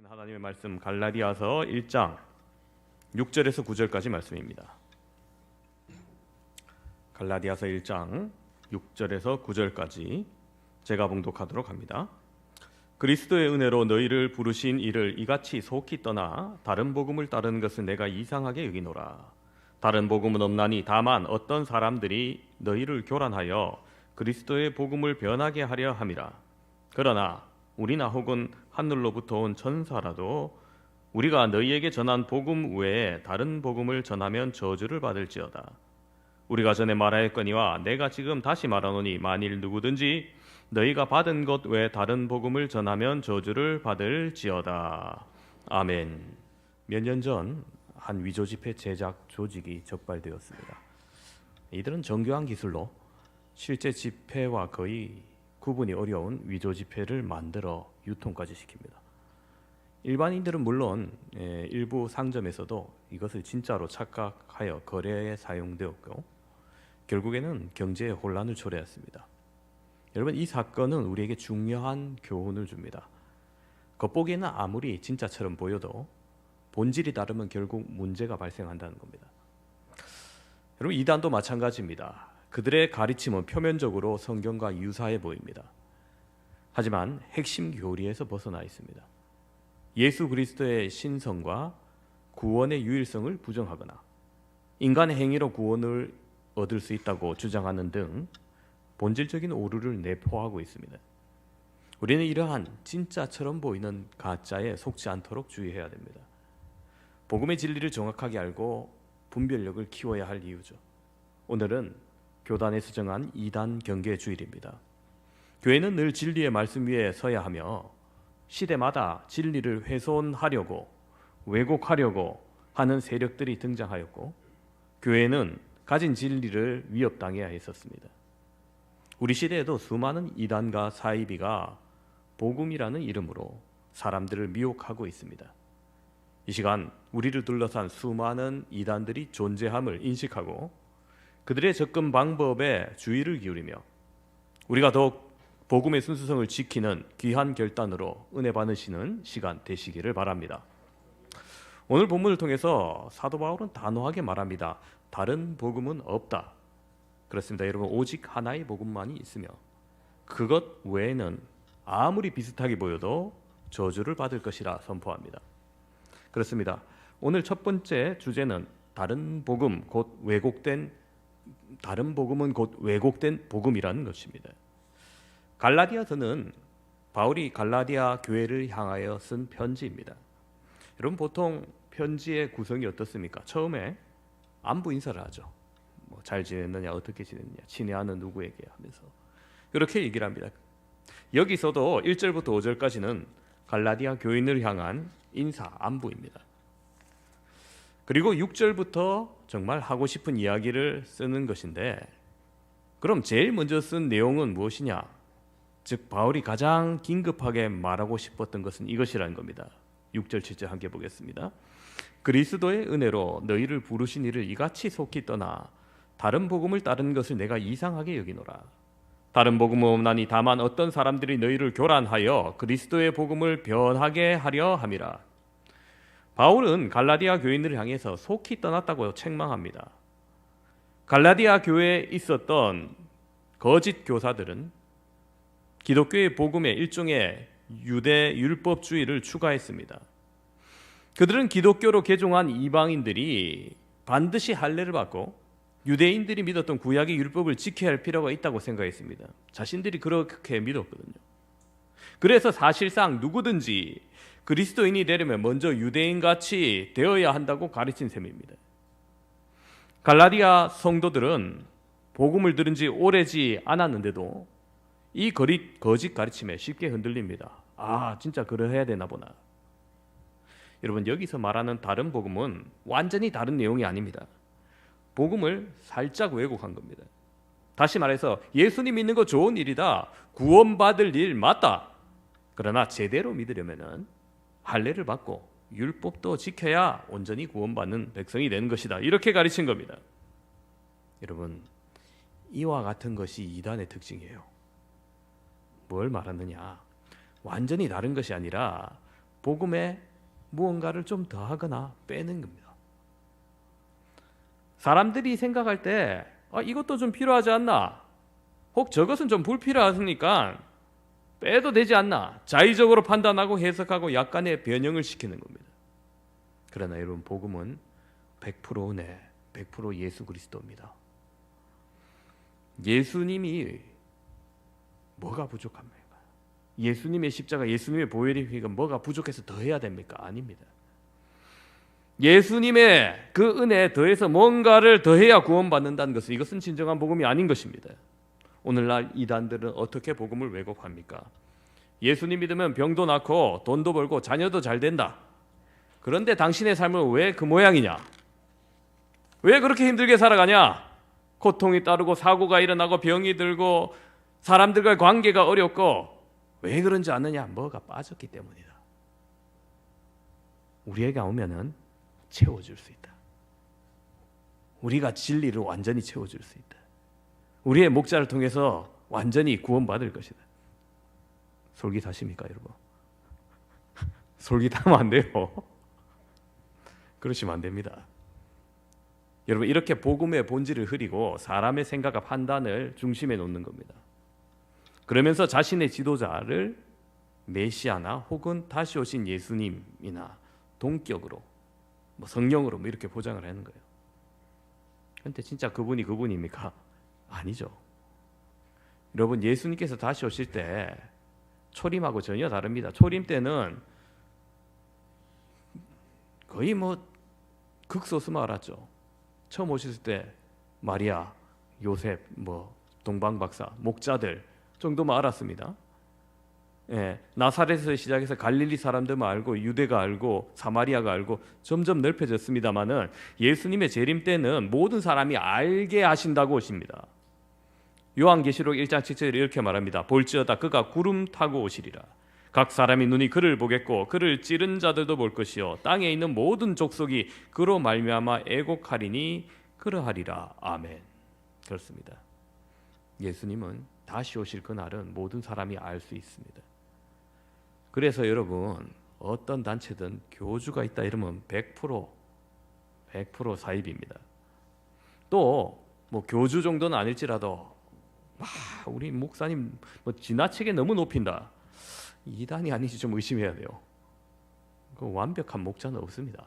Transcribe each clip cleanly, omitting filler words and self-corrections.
하나님의 말씀 갈라디아서 1장 6절에서 9절까지 말씀입니다. 갈라디아서 1장 6절에서 9절까지 제가 봉독하도록 합니다. 그리스도의 은혜로 너희를 부르신 이를 이같이 속히 떠나 다른 복음을 따르는 것은 내가 이상하게 여기노라. 다른 복음은 없나니 다만 어떤 사람들이 너희를 교란하여 그리스도의 복음을 변하게 하려 함이라. 그러나 우리나 혹은 하늘로부터 온 천사라도 우리가 너희에게 전한 복음 외에 다른 복음을 전하면 저주를 받을지어다. 우리가 전에 말하였거니와 내가 지금 다시 말하노니 만일 누구든지 너희가 받은 것 외에 다른 복음을 전하면 저주를 받을지어다. 아멘. 몇 년 전 한 위조 지폐 제작 조직이 적발되었습니다. 이들은 정교한 기술로 실제 지폐와 거의 구분이 어려운 위조 지폐를 만들어 유통까지 시킵니다. 일반인들은 물론 일부 상점에서도 이것을 진짜로 착각하여 거래에 사용되었고 결국에는 경제의 혼란을 초래했습니다. 여러분, 이 사건은 우리에게 중요한 교훈을 줍니다. 겉보기에는 아무리 진짜처럼 보여도 본질이 다르면 결국 문제가 발생한다는 겁니다. 여러분, 이단도 마찬가지입니다. 그들의 가르침은 표면적으로 성경과 유사해 보입니다. 하지만 핵심 교리에서 벗어나 있습니다. 예수 그리스도의 신성과 구원의 유일성을 부정하거나 인간의 행위로 구원을 얻을 수 있다고 주장하는 등 본질적인 오류를 내포하고 있습니다. 우리는 이러한 진짜처럼 보이는 가짜에 속지 않도록 주의해야 됩니다. 복음의 진리를 정확하게 알고 분별력을 키워야 할 이유죠. 오늘은 교단에서 정한 2단 경계 주일입니다. 교회는 늘 진리의 말씀 위에 서야 하며 시대마다 진리를 훼손하려고 왜곡하려고 하는 세력들이 등장하였고 교회는 가진 진리를 위협당해야 했었습니다. 우리 시대에도 수많은 이단과 사이비가 복음이라는 이름으로 사람들을 미혹하고 있습니다. 이 시간 우리를 둘러싼 수많은 이단들이 존재함을 인식하고 그들의 접근 방법에 주의를 기울이며 우리가 더욱 복음의 순수성을 지키는 귀한 결단으로 은혜 받으시는 시간 되시기를 바랍니다. 오늘 본문을 통해서 사도 바울은 단호하게 말합니다. 다른 복음은 없다. 그렇습니다. 여러분, 오직 하나의 복음만이 있으며 그것 외에는 아무리 비슷하게 보여도 저주를 받을 것이라 선포합니다. 그렇습니다. 오늘 첫 번째 주제는 다른 복음은 곧 왜곡된 복음이라는 것입니다. 갈라디아서는 바울이 갈라디아 교회를 향하여 쓴 편지입니다. 여러분, 보통 편지의 구성이 어떻습니까? 처음에 안부 인사를 하죠. 잘 지냈느냐, 어떻게 지냈느냐, 친애하는 누구에게 하면서 그렇게 얘기를 합니다. 여기서도 1절부터 5절까지는 갈라디아 교인을 향한 인사, 안부입니다. 그리고 6절부터 정말 하고 싶은 이야기를 쓰는 것인데 그럼 제일 먼저 쓴 내용은 무엇이냐? 즉 바울이 가장 긴급하게 말하고 싶었던 것은 이것이라는 겁니다. 6절 7절 함께 보겠습니다. 그리스도의 은혜로 너희를 부르신 이를 이같이 속히 떠나 다른 복음을 따르는 것을 내가 이상하게 여기노라. 다른 복음은 없나니 다만 어떤 사람들이 너희를 교란하여 그리스도의 복음을 변하게 하려 함이라. 바울은 갈라디아 교인들을 향해서 속히 떠났다고 책망합니다. 갈라디아 교회에 있었던 거짓 교사들은 기독교의 복음에 일종의 유대 율법주의를 추가했습니다. 그들은 기독교로 개종한 이방인들이 반드시 할례를 받고 유대인들이 믿었던 구약의 율법을 지켜야 할 필요가 있다고 생각했습니다. 자신들이 그렇게 믿었거든요. 그래서 사실상 누구든지 그리스도인이 되려면 먼저 유대인같이 되어야 한다고 가르친 셈입니다. 갈라디아 성도들은 복음을 들은 지 오래지 않았는데도 이 거짓 가르침에 쉽게 흔들립니다. 아, 진짜 그래야 되나 보나. 여러분, 여기서 말하는 다른 복음은 완전히 다른 내용이 아닙니다. 복음을 살짝 왜곡한 겁니다. 다시 말해서 예수님 믿는 거 좋은 일이다. 구원받을 일 맞다. 그러나 제대로 믿으려면 할례를 받고 율법도 지켜야 온전히 구원받는 백성이 되는 것이다. 이렇게 가르친 겁니다. 여러분, 이와 같은 것이 이단의 특징이에요. 뭘 말하느냐? 완전히 다른 것이 아니라 복음에 무언가를 좀 더하거나 빼는 겁니다. 사람들이 생각할 때 이것도 좀 필요하지 않나? 혹 저것은 좀 불필요하니까 빼도 되지 않나? 자의적으로 판단하고 해석하고 약간의 변형을 시키는 겁니다. 그러나 여러분, 복음은 100% 은혜, 100% 예수 그리스도입니다. 예수님이 뭐가 부족합니까? 예수님의 십자가, 예수님의 보혈의 피가 뭐가 부족해서 더 해야 됩니까? 아닙니다. 예수님의 그 은혜에 더해서 뭔가를 더해야 구원받는다는 것은, 이것은 진정한 복음이 아닌 것입니다. 오늘날 이단들은 어떻게 복음을 왜곡합니까? 예수님 믿으면 병도 낫고 돈도 벌고 자녀도 잘 된다. 그런데 당신의 삶은 왜 그 모양이냐? 왜 그렇게 힘들게 살아가냐? 고통이 따르고 사고가 일어나고 병이 들고 사람들과의 관계가 어렵고, 왜 그런지 아느냐? 뭐가 빠졌기 때문이다. 우리에게 오면은 채워줄 수 있다. 우리가 진리를 완전히 채워줄 수 있다. 우리의 목자를 통해서 완전히 구원받을 것이다. 솔깃하십니까, 여러분? 솔깃하면 안 돼요. 그러시면 안 됩니다. 여러분, 이렇게 복음의 본질을 흐리고 사람의 생각과 판단을 중심에 놓는 겁니다. 그러면서 자신의 지도자를 메시아나 혹은 다시 오신 예수님이나 동격으로, 성령으로 이렇게 보장을 하는 거예요. 그런데 진짜 그분이 그분입니까? 아니죠. 여러분, 예수님께서 다시 오실 때 초림하고 전혀 다릅니다. 초림 때는 거의 극소수만 알았죠. 처음 오셨을 때 마리아, 요셉, 동방박사, 목자들 정도만 알았습니다. 나사렛에서 시작해서 갈릴리 사람들만 알고, 유대가 알고, 사마리아가 알고 점점 넓혀졌습니다마는 예수님의 재림 때는 모든 사람이 알게 하신다고 오십니다. 요한계시록 1장 7절에 이렇게 말합니다. 볼지어다 그가 구름 타고 오시리라. 각 사람이 눈이 그를 보겠고 그를 찌른 자들도 볼 것이요 땅에 있는 모든 족속이 그로 말미암아 애곡하리니 그러하리라. 아멘. 그렇습니다. 예수님은 다시 오실 그날은 모든 사람이 알 수 있습니다. 그래서 여러분, 어떤 단체든 교주가 있다 이러면 100% 사입입니다. 또 교주 정도는 아닐지라도 우리 목사님 지나치게 너무 높인다, 이단이 아닌지 좀 의심해야 돼요. 그 완벽한 목자는 없습니다.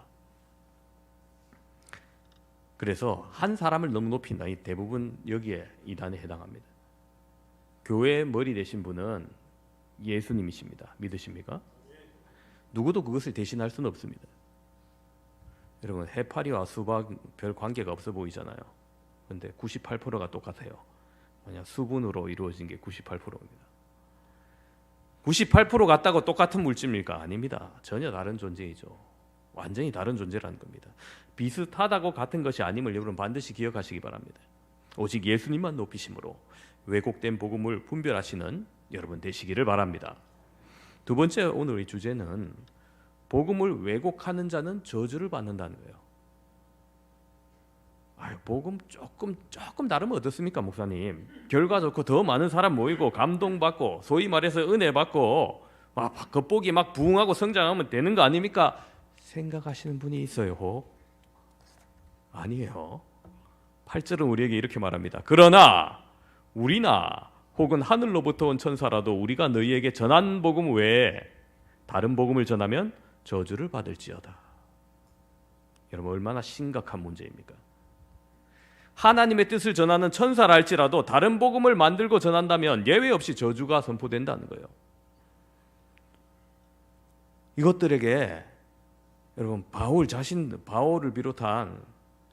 그래서 한 사람을 너무 높인다, 대부분 여기에 이단에 해당합니다. 교회의 머리 되신 분은 예수님이십니다. 믿으십니까? 누구도 그것을 대신할 수는 없습니다. 여러분, 해파리와 수박 별 관계가 없어 보이잖아요. 그런데 98%가 똑같아요. 만약 수분으로 이루어진 게 98%입니다. 98% 같다고 똑같은 물질입니까? 아닙니다. 전혀 다른 존재이죠. 완전히 다른 존재라는 겁니다. 비슷하다고 같은 것이 아님을 여러분 반드시 기억하시기 바랍니다. 오직 예수님만 높이심으로 왜곡된 복음을 분별하시는 여러분 되시기를 바랍니다. 두 번째, 오늘의 주제는 복음을 왜곡하는 자는 저주를 받는다는 거예요. 복음 조금 다르면 어떻습니까, 목사님? 결과 좋고 더 많은 사람 모이고 감동받고 소위 말해서 은혜 받고 겉보기 부흥하고 성장하면 되는 거 아닙니까? 생각하시는 분이 있어요. 아니에요. 8절은 우리에게 이렇게 말합니다. 그러나 우리나 혹은 하늘로부터 온 천사라도 우리가 너희에게 전한 복음 외에 다른 복음을 전하면 저주를 받을지어다. 여러분, 얼마나 심각한 문제입니까? 하나님의 뜻을 전하는 천사라 할지라도 다른 복음을 만들고 전한다면 예외 없이 저주가 선포된다는 거예요. 이것들에게 여러분, 바울을 비롯한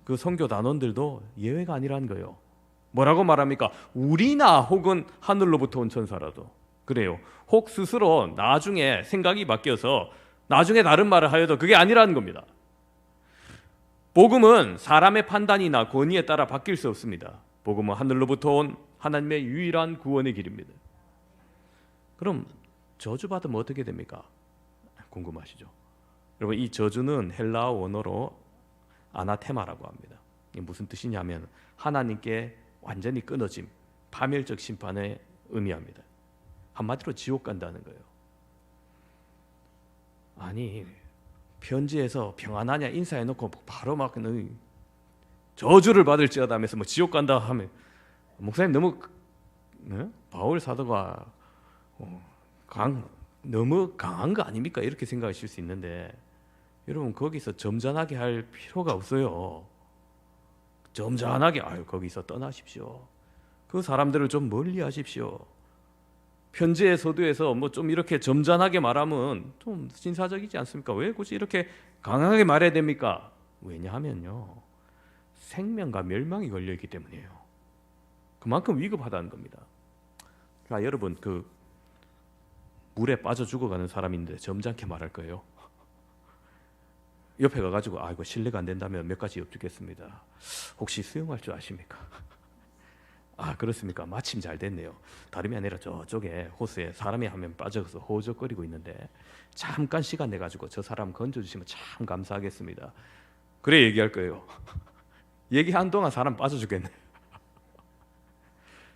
그 선교 단원들도 예외가 아니라는 거예요. 뭐라고 말합니까? 우리나 혹은 하늘로부터 온 천사라도. 그래요. 혹 스스로 나중에 생각이 바뀌어서 나중에 다른 말을 하여도 그게 아니라는 겁니다. 복음은 사람의 판단이나 권위에 따라 바뀔 수 없습니다. 복음은 하늘로부터 온 하나님의 유일한 구원의 길입니다. 그럼 저주받으면 어떻게 됩니까? 궁금하시죠? 여러분, 이 저주는 헬라어 원어로 아나테마라고 합니다. 이게 무슨 뜻이냐면 하나님께 완전히 끊어짐, 파멸적 심판을 의미합니다. 한마디로 지옥 간다는 거예요. 아니 편지에서 평안하냐 인사해놓고 바로 막 저주를 받을지어다 하면서 뭐 지옥 간다 하면 목사님 너무 바울 사도가 너무 강한 거 아닙니까? 이렇게 생각하실 수 있는데 여러분 거기서 점잖하게 할 필요가 없어요. 점잖하게 거기서 떠나십시오. 그 사람들을 좀 멀리 하십시오. 편지의 서두에서 뭐 좀 이렇게 점잖하게 말하면 좀 신사적이지 않습니까? 왜 굳이 이렇게 강하게 말해야 됩니까? 왜냐하면요 생명과 멸망이 걸려있기 때문이에요. 그만큼 위급하다는 겁니다. 자, 여러분 그 물에 빠져 죽어가는 사람인데 점잖게 말할 거예요? 옆에 가가지고 이거 신뢰가 안 된다면 몇 가지 여쭙겠습니다. 혹시 수영할 줄 아십니까? 그렇습니까? 마침 잘 됐네요. 다름이 아니라 저쪽에 호수에 사람이 한 명 빠져서 호적거리고 있는데 잠깐 시간 내가지고 저 사람 건져주시면 참 감사하겠습니다. 그래 얘기할 거예요. 얘기한 동안 사람 빠져 죽겠네.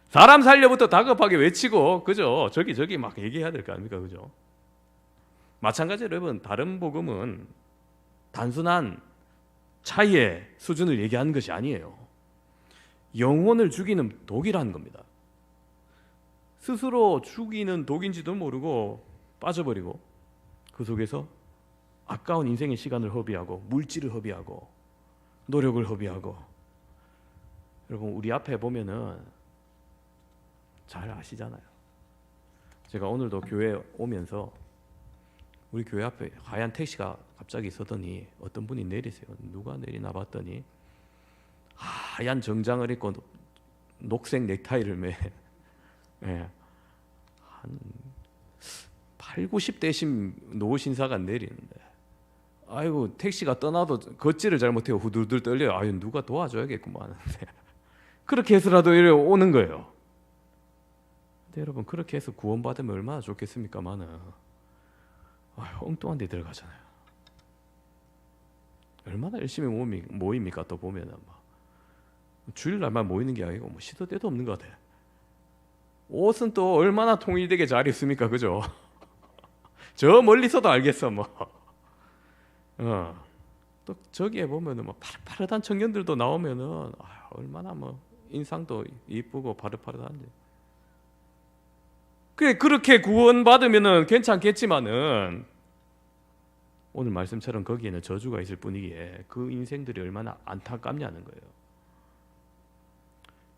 사람 살려부터 다급하게 외치고 그죠? 저기 막 얘기해야 될 거 아닙니까? 그죠? 마찬가지로 여러분 다른 복음은 단순한 차이의 수준을 얘기하는 것이 아니에요. 영혼을 죽이는 독이라는 겁니다. 스스로 죽이는 독인지도 모르고 빠져버리고 그 속에서 아까운 인생의 시간을 허비하고 물질을 허비하고 노력을 허비하고 여러분 우리 앞에 보면은 잘 아시잖아요. 제가 오늘도 교회 오면서 우리 교회 앞에 하얀 택시가 갑자기 서더니 어떤 분이 내리세요. 누가 내리나 봤더니 하얀 정장을 입고 녹색 넥타이를 매 한 8, 90대신 노 신사가 내리는데 아이고 택시가 떠나도 걷지를 잘못해요. 후들들 떨려요. 누가 도와줘야겠구만 하는데 그렇게 해서라도 이래 오는 거예요. 근데 여러분 그렇게 해서 구원받으면 얼마나 좋겠습니까마는 엉뚱한 데 들어가잖아요. 얼마나 열심히 모입니까? 또 보면은 막 주일날만 모이는 게 아니고 뭐 시도 때도 없는 것 같아. 옷은 또 얼마나 통일되게 잘 입습니까? 그죠? 저 멀리서도 알겠어 뭐. 또 저기에 보면은 뭐 파릇파릇한 청년들도 나오면은 얼마나 뭐 인상도 이쁘고 파릇파릇한데. 그래 그렇게 구원받으면은 괜찮겠지만은 오늘 말씀처럼 거기에는 저주가 있을 뿐이기에 그 인생들이 얼마나 안타깝냐는 거예요.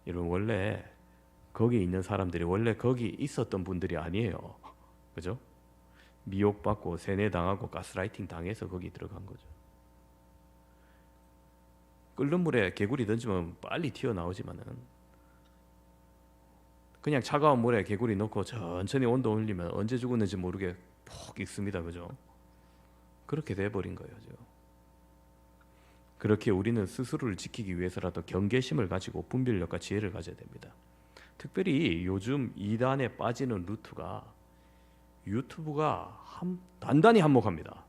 여러분 원래 거기 있는 사람들이 원래 거기 있었던 분들이 아니에요. 그죠? 미혹받고 세뇌당하고 가스라이팅 당해서 거기 들어간 거죠. 끓는 물에 개구리 던지면 빨리 튀어나오지만은 그냥 차가운 물에 개구리 넣고 천천히 온도 올리면 언제 죽었는지 모르게 푹 익습니다. 그죠? 그렇게 돼버린 거예요. 그렇게 우리는 스스로를 지키기 위해서라도 경계심을 가지고 분별력과 지혜를 가져야 됩니다. 특별히 요즘 이단에 빠지는 루트가 유튜브가 단단히 한몫합니다.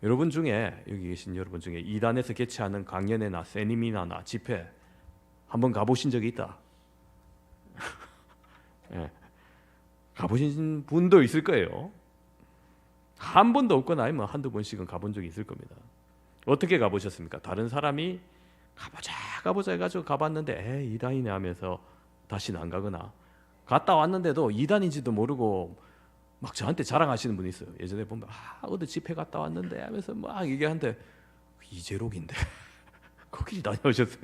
여러분 중에 여기 계신 여러분 중에 이단에서 개최하는 강연회나 세미나나 집회 한번 가보신 적이 있다. 네. 가보신 분도 있을 거예요. 한 번도 없거나 아니면 한두 번씩은 가본 적이 있을 겁니다. 어떻게 가보셨습니까? 다른 사람이 가보자 해가지고 가봤는데 이단이네 하면서 다시는 안 가거나 갔다 왔는데도 이단인지도 모르고 막 저한테 자랑하시는 분이 있어요. 예전에 보면 어디 집회 갔다 왔는데 하면서 막 얘기하는데 이재록인데 거기 다녀오셨어요.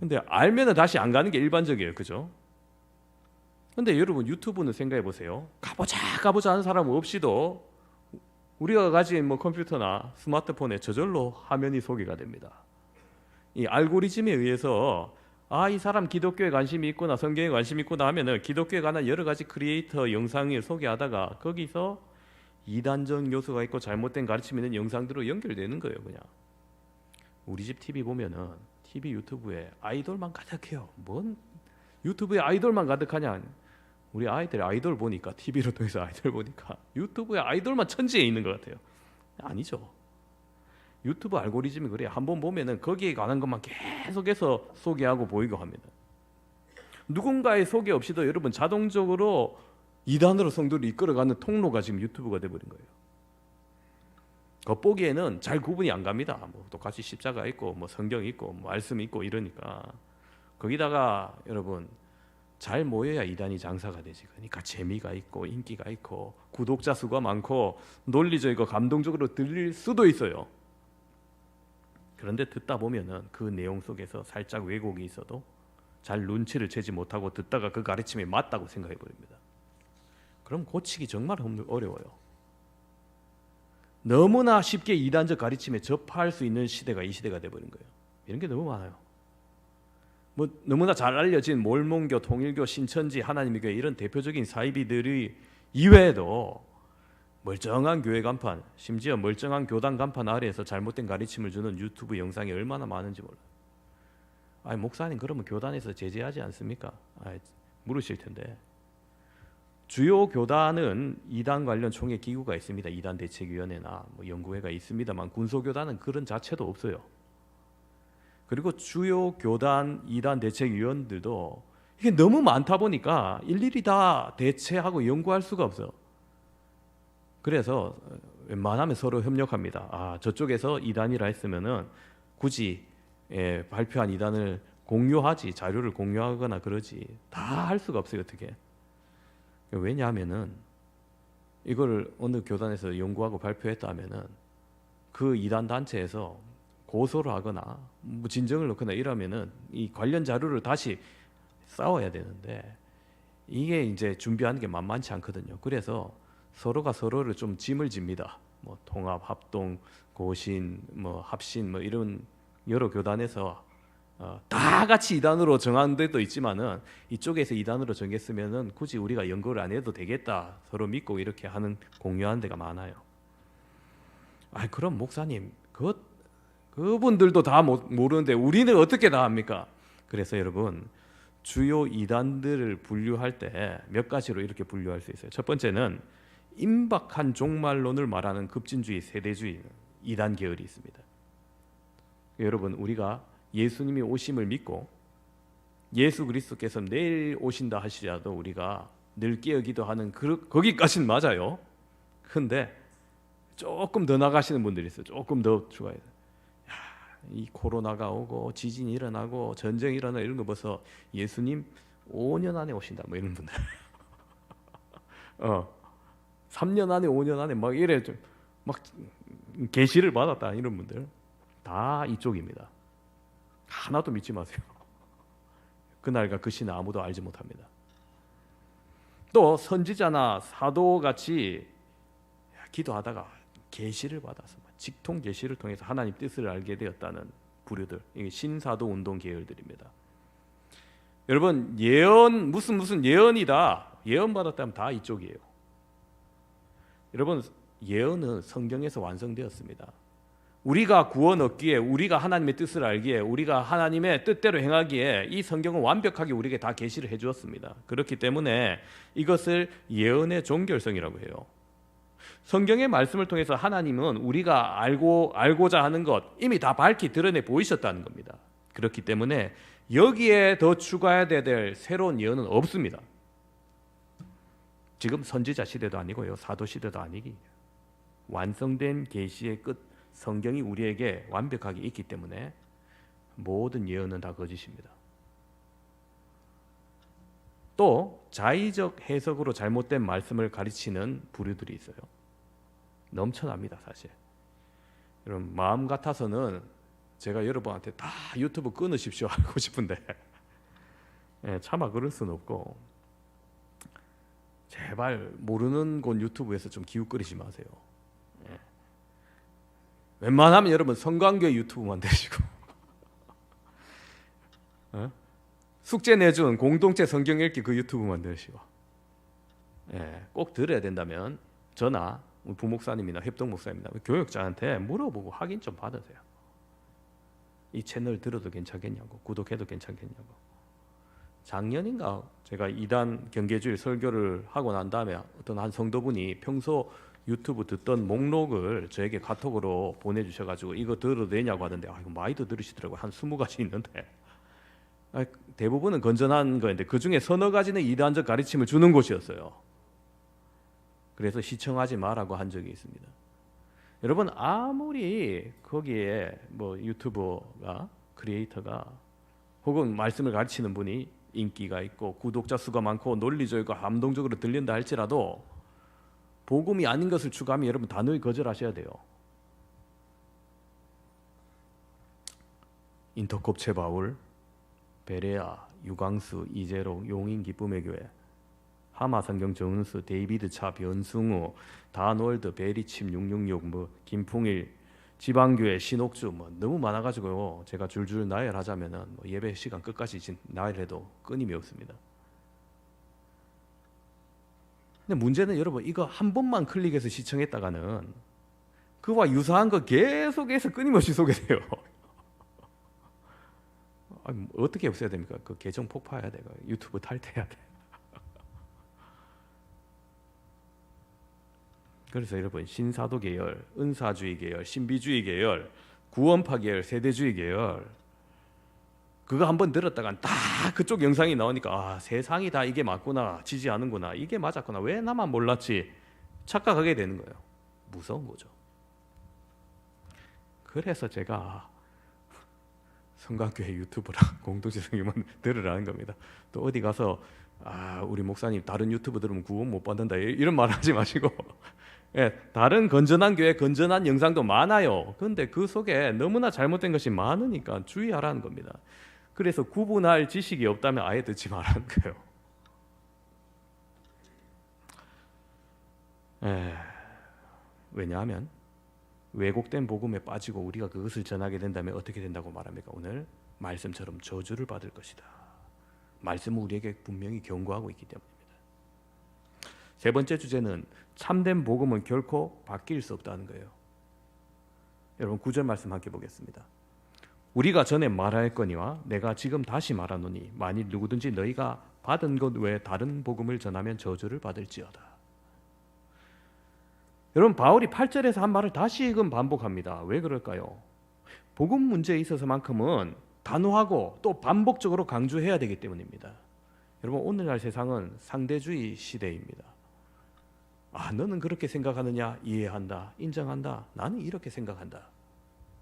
근데 알면은 다시 안 가는 게 일반적이에요. 그죠? 근데 여러분 유튜브는 생각해 보세요. 가보자 하는 사람 없이도 우리가 가진 뭐 컴퓨터나 스마트폰에 저절로 화면이 소개가 됩니다. 이 알고리즘에 의해서 이 사람 기독교에 관심이 있구나 성경에 관심이 있구나 하면은 기독교에 관한 여러 가지 크리에이터 영상을 소개하다가 거기서 이단적 요소가 있고 잘못된 가르침이 있는 영상들로 연결되는 거예요. 그냥 우리 집 TV 보면은 TV 유튜브에 아이돌만 가득해요. 뭔 유튜브에 아이돌만 가득하냐? 우리 아이들이 아이돌 보니까 TV로 통해서 아이돌 보니까 유튜브에 아이돌만 천지에 있는 것 같아요. 아니죠. 유튜브 알고리즘이 그래요. 한번 보면은 거기에 관한 것만 계속해서 소개하고 보이고 합니다. 누군가의 소개 없이도 여러분 자동적으로 이단으로 성도를 이끌어가는 통로가 지금 유튜브가 돼버린 거예요. 겉보기에는 잘 구분이 안 갑니다. 뭐 똑같이 십자가 있고 뭐 성경 있고 뭐 말씀 있고 이러니까 거기다가 여러분 잘 모여야 이단이 장사가 되지. 그러니까 재미가 있고 인기가 있고 구독자 수가 많고 논리적이고 감동적으로 들릴 수도 있어요. 그런데 듣다 보면은 그 내용 속에서 살짝 왜곡이 있어도 잘 눈치를 채지 못하고 듣다가 그 가르침이 맞다고 생각해 버립니다. 그럼 고치기 정말 어려워요. 너무나 쉽게 이단적 가르침에 접할 수 있는 시대가 이 시대가 돼버린 거예요. 이런 게 너무 많아요. 뭐 너무나 잘 알려진 몰몬교, 통일교, 신천지, 하나님의 교회 이런 대표적인 사이비들이 이외에도 멀쩡한 교회 간판, 심지어 멀쩡한 교단 간판 아래에서 잘못된 가르침을 주는 유튜브 영상이 얼마나 많은지 몰라요. 아니 목사님 그러면 교단에서 제재하지 않습니까? 물으실 텐데 주요 교단은 이단 관련 총회 기구가 있습니다. 이단 대책위원회나 뭐 연구회가 있습니다만 군소교단은 그런 자체도 없어요. 그리고 주요 교단 이단 대책위원들도 이게 너무 많다 보니까 일일이 다 대체하고 연구할 수가 없어요. 그래서 웬만하면 서로 협력합니다. 저쪽에서 이단이라 했으면은 굳이 발표한 이단을 공유하지, 자료를 공유하거나 그러지 다 할 수가 없어요. 어떻게? 왜냐하면은 이걸 어느 교단에서 연구하고 발표했다 하면은 그 이단 단체에서 고소를 하거나 뭐 진정을 넣거나 이러면은 이 관련 자료를 다시 싸워야 되는데 이게 이제 준비하는 게 만만치 않거든요. 그래서 서로가 서로를 좀 짐을 집니다. 뭐 통합, 합동, 고신, 뭐 합신 뭐 이런 여러 교단에서 다 같이 이단으로 정한 데도 있지만은 이쪽에서 이단으로 정했으면은 굳이 우리가 연구를 안 해도 되겠다 서로 믿고 이렇게 하는 공유하는 데가 많아요. 그럼 목사님 그분들도 다 모르는데 우리는 어떻게 다 합니까? 그래서 여러분 주요 이단들을 분류할 때 몇 가지로 이렇게 분류할 수 있어요. 첫 번째는 임박한 종말론을 말하는 급진주의, 세대주의 이단 계열이 있습니다. 여러분 우리가 예수님이 오심을 믿고 예수 그리스도께서 내일 오신다 하시라도 우리가 늘 깨어기도 하는 거기까지는 맞아요. 근데 조금 더 나가시는 분들이 있어요. 조금 더 추가해야 돼요. 이 코로나가 오고 지진이 일어나고 전쟁이 일어나 이런 거 봐서 예수님 5년 안에 오신다 뭐 이런 분들 3년 안에 5년 안에 막 이래 좀 막 계시를 받았다 이런 분들 다 이쪽입니다. 하나도 믿지 마세요. 그날과 그 시는 아무도 알지 못합니다. 또 선지자나 사도같이 기도하다가 계시를 받아서 직통 계시를 통해서 하나님 뜻을 알게 되었다는 부류들, 이게 신사도 운동 계열들입니다. 여러분 예언 무슨 예언이다 예언 받았다면 다 이쪽이에요. 여러분 예언은 성경에서 완성되었습니다. 우리가 구원 얻기에, 우리가 하나님의 뜻을 알기에, 우리가 하나님의 뜻대로 행하기에 이 성경은 완벽하게 우리에게 다 계시를 해주었습니다. 그렇기 때문에 이것을 예언의 종결성이라고 해요. 성경의 말씀을 통해서 하나님은 우리가 알고자 하는 것 이미 다 밝히 드러내 보이셨다는 겁니다. 그렇기 때문에 여기에 더 추가해야 될 새로운 예언은 없습니다. 지금 선지자 시대도 아니고요, 사도 시대도 아니기 완성된 계시의 끝 성경이 우리에게 완벽하게 있기 때문에 모든 예언은 다 거짓입니다. 또 자의적 해석으로 잘못된 말씀을 가르치는 부류들이 있어요. 넘쳐납니다. 사실 여러분 마음 같아서는 제가 여러분한테 다 유튜브 끊으십시오 하고 싶은데 차마 그럴 수는 없고 제발 모르는 곳 유튜브에서 좀 기웃거리지 마세요. 웬만하면 여러분 성광교회 유튜브만 되시고 숙제 내준 공동체 성경 읽기 그 유튜브만 되시고 꼭 들어야 된다면 저나 부목사님이나 협동목사님이나 교역자한테 물어보고 확인 좀 받으세요. 이 채널 들어도 괜찮겠냐고, 구독해도 괜찮겠냐고. 작년인가 제가 이단 경계주의 설교를 하고 난 다음에 어떤 한 성도분이 평소 유튜브 듣던 목록을 저에게 카톡으로 보내주셔가지고 이거 들어도 되냐고 하던데 이거 많이도 들으시더라고요. 한 20가지 있는데 대부분은 건전한 거인데 그 중에 서너 가지는 이단적 가르침을 주는 곳이었어요. 그래서 시청하지 마라고 한 적이 있습니다. 여러분 아무리 거기에 뭐 유튜버가 크리에이터가 혹은 말씀을 가르치는 분이 인기가 있고 구독자 수가 많고 논리적이고 감동적으로 들린다 할지라도 복음이 아닌 것을 추구하면 여러분 단호히 거절하셔야 돼요. 인터콥체 바울, 베레아, 유광수, 이재록, 용인 기쁨의 교회, 하마 성경 정은수, 데이비드 차, 변승우, 다놀드, 베리침 666, 뭐 김풍일, 지방교회, 신옥주 뭐 너무 많아가지고 제가 줄줄 나열하자면은 뭐 예배 시간 끝까지 나열해도 끊임이 없습니다. 근데 문제는 여러분 이거 한 번만 클릭해서 시청했다가는 그와 유사한 거 계속해서 끊임없이 소개돼요. 어떻게 없애야 됩니까? 그 계정 폭파해야 돼. 유튜브 탈퇴해야 돼. 그래서 여러분 신사도 계열, 은사주의 계열, 신비주의 계열, 구원파 계열, 세대주의 계열 그거 한번 들었다간 다 그쪽 영상이 나오니까 세상이 다 이게 맞구나, 지지하는구나, 이게 맞았구나, 왜 나만 몰랐지 착각하게 되는 거예요. 무서운 거죠. 그래서 제가 성강교회 유튜브랑 공동체 성경만 들으라는 겁니다. 또 어디 가서 우리 목사님 다른 유튜브 들으면 구원 못 받는다 이런 말 하지 마시고 다른 건전한 교회 건전한 영상도 많아요. 그런데 그 속에 너무나 잘못된 것이 많으니까 주의하라는 겁니다. 그래서 구분할 지식이 없다면 아예 듣지 말라는 거예요. 왜냐하면 왜곡된 복음에 빠지고 우리가 그것을 전하게 된다면 어떻게 된다고 말합니까? 오늘 말씀처럼 저주를 받을 것이다. 말씀은 우리에게 분명히 경고하고 있기 때문입니다. 세 번째 주제는 참된 복음은 결코 바뀔 수 없다는 거예요. 여러분 9절 말씀 함께 보겠습니다. 우리가 전에 말하였거니와 내가 지금 다시 말하노니 만일 누구든지 너희가 받은 것 외에 다른 복음을 전하면 저주를 받을지어다. 여러분 바울이 8절에서 한 말을 다시금 반복합니다. 왜 그럴까요? 복음 문제에 있어서만큼은 단호하고 또 반복적으로 강조해야 되기 때문입니다. 여러분 오늘날 세상은 상대주의 시대입니다. 너는 그렇게 생각하느냐? 이해한다, 인정한다. 나는 이렇게 생각한다.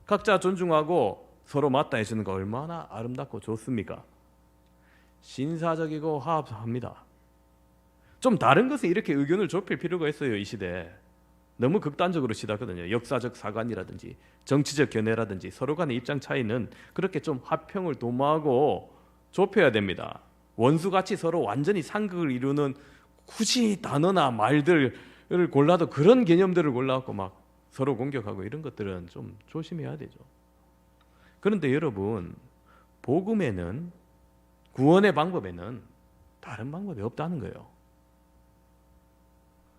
각자 존중하고 서로 맞다 해주는 거 얼마나 아름답고 좋습니까? 신사적이고 화합합니다. 좀 다른 것은 이렇게 의견을 좁힐 필요가 있어요. 이 시대에 너무 극단적으로 치닫거든요. 역사적 사관이라든지 정치적 견해라든지 서로 간의 입장 차이는 그렇게 좀 화평을 도모하고 좁혀야 됩니다. 원수같이 서로 완전히 상극을 이루는 굳이 단어나 말들을 골라도 그런 개념들을 골라갖고 막 서로 공격하고 이런 것들은 좀 조심해야 되죠. 그런데 여러분 복음에는 구원의 방법에는 다른 방법이 없다는 거예요.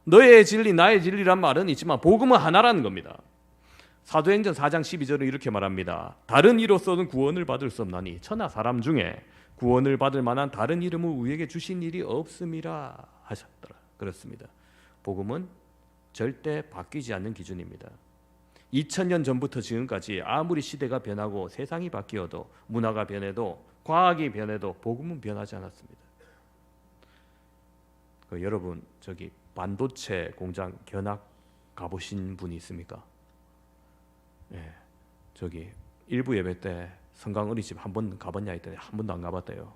너의 진리 나의 진리란 말은 있지만 복음은 하나라는 겁니다. 사도행전 4장 12절은 이렇게 말합니다. 다른 이로서는 구원을 받을 수 없나니 천하 사람 중에 구원을 받을 만한 다른 이름을 우리에게 주신 일이 없음이라 하셨더라. 그렇습니다. 복음은 절대 바뀌지 않는 기준입니다. 2000년 전부터 지금까지 아무리 시대가 변하고 세상이 바뀌어도 문화가 변해도 과학이 변해도 복음은 변하지 않았습니다. 여러분 저기 반도체 공장 견학 가보신 분이 있습니까? 저기 일부 예배 때 성강 어린이집 한 번 가봤냐 했더니 한 번도 안 가봤대요.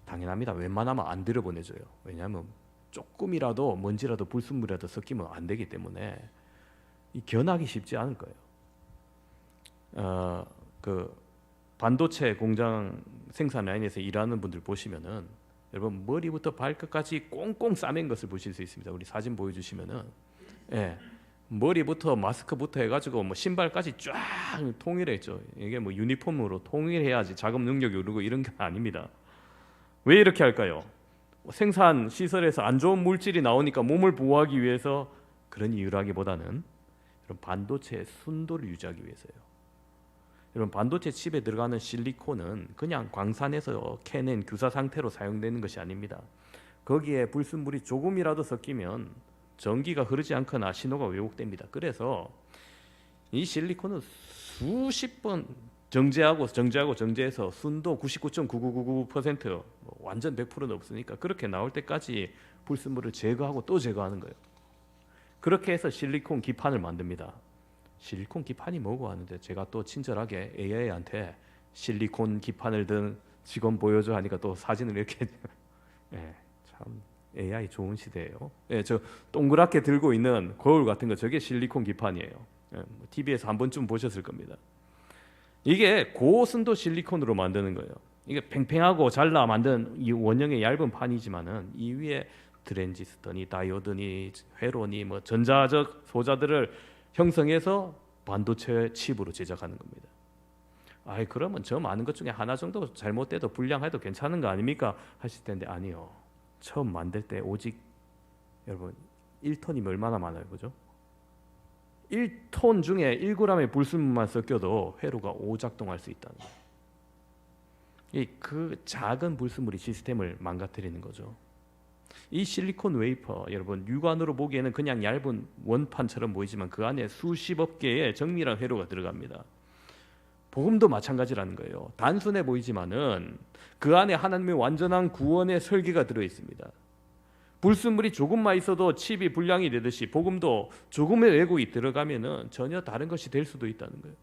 당연합니다. 웬만하면 안 들여보내줘요. 왜냐하면 조금이라도 먼지라도 불순물이라도 섞이면 안 되기 때문에 이 견학이 쉽지 않을 거예요. 그 반도체 공장 생산 라인에서 일하는 분들 보시면은 여러분 머리부터 발끝까지 꽁꽁 싸맨 것을 보실 수 있습니다. 우리 사진 보여주시면은 머리부터 마스크부터 해가지고 뭐 신발까지 쫙 통일했죠. 이게 뭐 유니폼으로 통일해야지 작업 능력이 오르고 이런 게 아닙니다. 왜 이렇게 할까요? 생산 시설에서 안 좋은 물질이 나오니까 몸을 보호하기 위해서 그런 이유라기보다는 반도체의 순도를 유지하기 위해서요. 여러분 반도체 칩에 들어가는 실리콘은 그냥 광산에서 캐낸 규사 상태로 사용되는 것이 아닙니다. 거기에 불순물이 조금이라도 섞이면 전기가 흐르지 않거나 신호가 왜곡됩니다. 그래서 이 실리콘은 수십 번, 정제해서 순도 99.9999% 완전 100%는 없으니까 그렇게 나올 때까지 불순물을 제거하고 또 제거하는 거예요. 그렇게 해서 실리콘 기판을 만듭니다. 실리콘 기판이 뭐고 하는데 제가 또 친절하게 AI한테 실리콘 기판을 든 직원 보여줘 하니까 또 사진을 이렇게 예, 참 AI 좋은 시대예요. 예, 저 동그랗게 들고 있는 거울 같은 거 저게 실리콘 기판이에요. 예, TV에서 한 번쯤 보셨을 겁니다. 이게 고순도 실리콘으로 만드는 거예요. 이게 팽팽하고 잘라 만든 이 원형의 얇은 판이지만은 이 위에 트랜지스터니 다이오드니 회로니 뭐 전자적 소자들을 형성해서 반도체 칩으로 제작하는 겁니다. 아이 그러면 저 많은 것 중에 하나 정도 잘못돼도 불량해도 괜찮은 거 아닙니까? 하실 텐데 아니요. 처음 만들 때 오직 여러분 1톤이면 얼마나 많아요, 그죠? 1톤 중에 1g의 불순물만 섞여도 회로가 오작동할 수 있다는 거예요. 그 작은 불순물이 시스템을 망가뜨리는 거죠. 이 실리콘 웨이퍼 여러분 육안으로 보기에는 그냥 얇은 원판처럼 보이지만 그 안에 수십억 개의 정밀한 회로가 들어갑니다. 복음도 마찬가지라는 거예요. 단순해 보이지만은 그 안에 하나님의 완전한 구원의 설계가 들어 있습니다. 불순물이 조금만 있어도 칩이 불량이 되듯이 복음도 조금의 왜곡이 들어가면은 전혀 다른 것이 될 수도 있다는 거예요.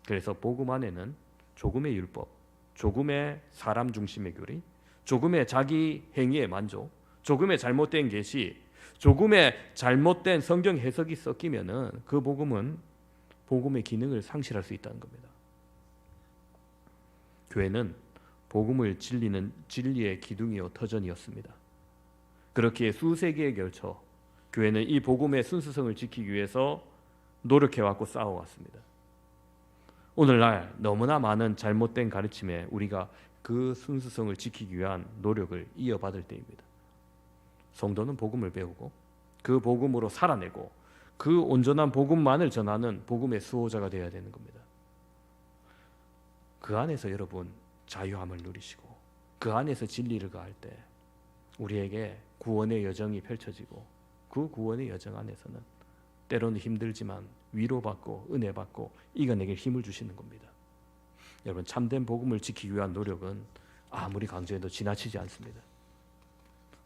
그래서 복음 안에는 조금의 율법, 조금의 사람 중심의 교리, 조금의 자기 행위의 만족, 조금의 잘못된 계시, 조금의 잘못된 성경 해석이 섞이면은 그 복음은 복음의 기능을 상실할 수 있다는 겁니다. 교회는 복음을 진리는 진리의 기둥이요 터전이었습니다. 그렇게 수세기에 걸쳐 교회는 이 복음의 순수성을 지키기 위해서 노력해왔고 싸워왔습니다. 오늘날 너무나 많은 잘못된 가르침에 우리가 그 순수성을 지키기 위한 노력을 이어받을 때입니다. 성도는 복음을 배우고 그 복음으로 살아내고 그 온전한 복음만을 전하는 복음의 수호자가 되어야 되는 겁니다. 그 안에서 여러분 자유함을 누리시고 그 안에서 진리를 가할 때 우리에게 구원의 여정이 펼쳐지고 그 구원의 여정 안에서는 때로는 힘들지만 위로받고 은혜받고 이겨내길 힘을 주시는 겁니다. 여러분 참된 복음을 지키기 위한 노력은 아무리 강조해도 지나치지 않습니다.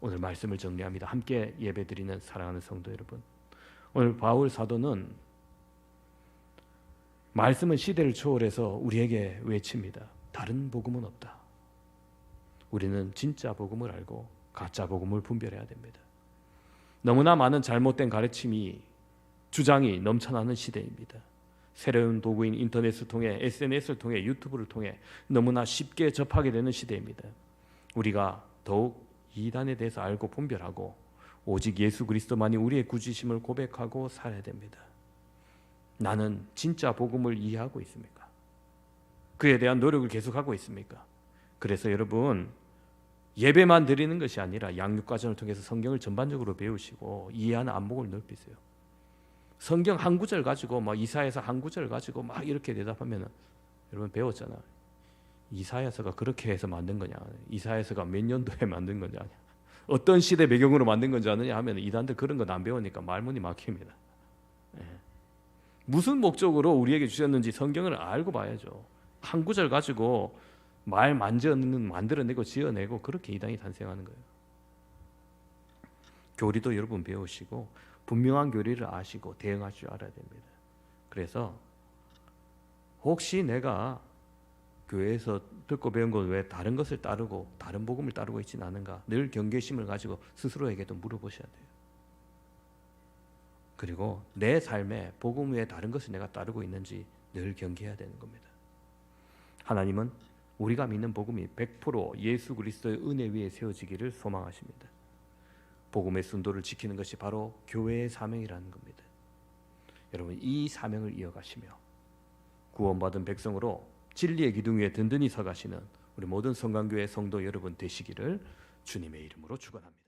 오늘 말씀을 정리합니다. 함께 예배드리는 사랑하는 성도 여러분, 오늘 바울 사도는 말씀은 시대를 초월해서 우리에게 외칩니다. 다른 복음은 없다. 우리는 진짜 복음을 알고 가짜 복음을 분별해야 됩니다. 너무나 많은 잘못된 가르침이 주장이 넘쳐나는 시대입니다. 새로운 도구인 인터넷을 통해 SNS를 통해 유튜브를 통해 너무나 쉽게 접하게 되는 시대입니다. 우리가 더욱 이단에 대해서 알고 분별하고 오직 예수 그리스도만이 우리의 구주심을 고백하고 살아야 됩니다. 나는 진짜 복음을 이해하고 있습니까? 그에 대한 노력을 계속하고 있습니까? 그래서 여러분 예배만 드리는 것이 아니라 양육과정을 통해서 성경을 전반적으로 배우시고 이해하는 안목을 넓히세요. 성경 한 구절 가지고 막 이사야서 한 구절 가지고 막 이렇게 대답하면 여러분 배웠잖아. 이사야서가 그렇게 해서 만든 거냐? 이사야서가 몇 년도에 만든 거냐? 어떤 시대 배경으로 만든 건지 아느냐 하면 이단들 그런 건 안 배우니까 말문이 막힙니다. 예. 무슨 목적으로 우리에게 주셨는지 성경을 알고 봐야죠. 한 구절 가지고 말 만들어내고 지어내고 그렇게 이단이 탄생하는 거예요. 교리도 여러분 배우시고 분명한 교리를 아시고 대응할 줄 알아야 됩니다. 그래서 혹시 내가 교회에서 듣고 배운 것 외에 다른 것을 따르고 다른 복음을 따르고 있지는 않은가 늘 경계심을 가지고 스스로에게도 물어보셔야 돼요. 그리고 내 삶에 복음 외에 다른 것을 내가 따르고 있는지 늘 경계해야 되는 겁니다. 하나님은 우리가 믿는 복음이 100% 예수 그리스도의 은혜 위에 세워지기를 소망하십니다. 복음의 순도를 지키는 것이 바로 교회의 사명이라는 겁니다. 여러분 이 사명을 이어가시며 구원받은 백성으로 진리의 기둥 위에 든든히 서가시는 우리 모든 성강교회 성도 여러분 되시기를 주님의 이름으로 축원합니다.